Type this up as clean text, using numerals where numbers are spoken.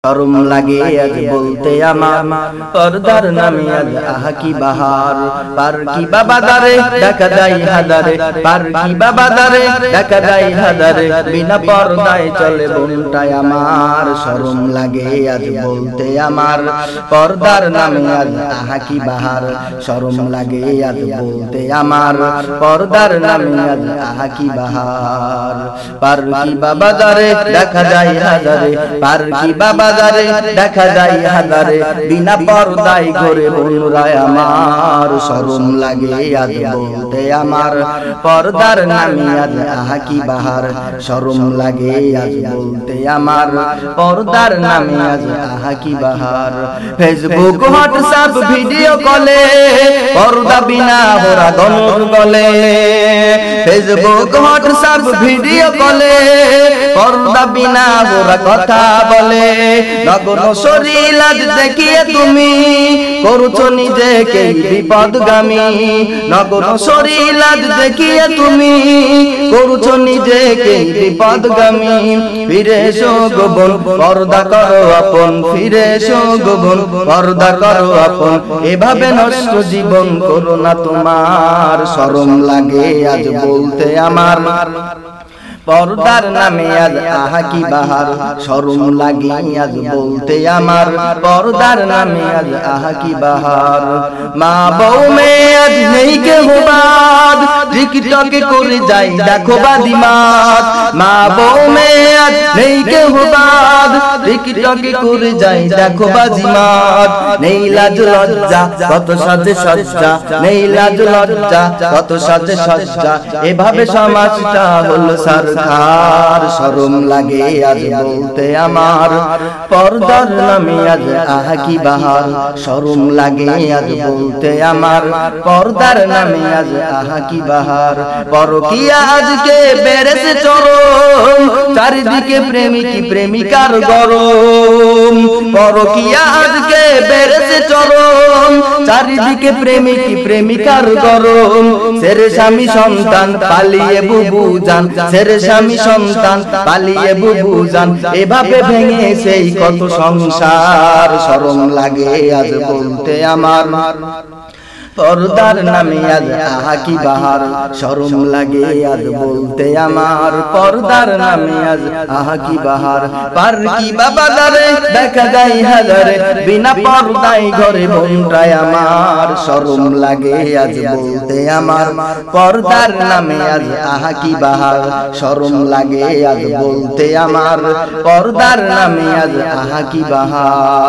শরম লাগে আজ বলতে আমার পর্দার নামে আজ আহা কি বাহার। পার কি বাবা দারে দেখা যায় হাজারে, পার কি বাবা দারে দেখা যায় হাজারে, বিনা পর্দায় চলে বোনটাই আমার। শরম লাগে আজ বলতে আমার পর্দার নামে আজ আহা কি বাহার। শরম লাগে আজ বলতে আমার পর্দার নামে আজ আহা কি বাহার। পার কি বাবা দারে দেখা যায় হাজারে, পার কি বাবা দেখা যায় হাজারে, বিনা পর্দায় ঘরে বোনরাই আমার। শরম লাগে আজ বলতে আমার পর্দার নামে আজ আহা কি বাহার। শরম লাগে আজ বলতে আমার পর্দার নামে আজ আহা কি বাহার। ফেসবুক হোয়াটসঅ্যাপ ভিডিও কলে পর্দা বিনা ওরা গমর গলে, ফেসবুক হোয়াটসঅ্যাপ ভিডিও কলে পর্দা বিনা ওরা কথা বলে। নগ্ন শরীর আজ দেখিয়ে তুমি করছো নিজেকে বিপদগামী, নগ্ন শরীর আজ দেখিয়ে তুমি করছো নিজেকে বিপদগামী। ফিরে এসো গো বোন পর্দা করো আপন, ফিরে এসো গো বোন পর্দা করো আপন, এভাবে নষ্ট জীবন করো না তোমার। শরম লাগে আজ বলতে আমার পর্দার নামে আজ আহা কি বাহার। শরম লাগে আজ বলতে আমার পর্দার নামে আজ আহা কি বাহার। মা বউ মেয়ে আজ নেই কেউ বাদ, টিকটকে করে যাই দেখো বাদিমাত। মা বউ মেয়ে আজ নেই কেউ বাদ, টিকটকে করে যাই দেখো বাজিমাত। নেই লাজ লজ্জা কত সাজে সজ্জা, নেই লাজ লজ্জা কত সাজে সজ্জা, এভাবে সমাজটা হলো সার। শরম লাগে আজ বলতে আমার পর্দার নামে আজ আহা কি বাহার। শরম লাগে আজ বলতে আমার পর্দার নামে আজ আহা কি বাহার। পরকীয়া আজকে বেড়েছে চরম, চারিদিকে প্রেমিকি প্রেমিকার গরম। পরকীয়া আজকে বেড়েছে চরম, চারিদিকে প্রেমিকি প্রেমিকার গরম। ছেড়ে স্বামী সন্তান পালিয়ে বুবু যান, ছেড়ে স্বামী সন্তান পালিয়ে বুবু যান, এভাবে ভেঙে সেই কত সংসার। শরম লাগে আজ বলতে আমার পর্দার নামে আজ আহা কি বাহার। শরম লাগে আজ বলতে আমার পর্দার নামে আজ আহা কি বাহার। পার কি বাবা দারে দেখা যায় হাজারে, বিনা পর্দায় ঘরে বোনটাই আমার। শরম লাগে আজ বলতে আমার পর্দার নামে আজ আহা কি বাহার। শরম লাগে আজ বলতে আমার পর্দার নামে আজ আহা কি বাহার।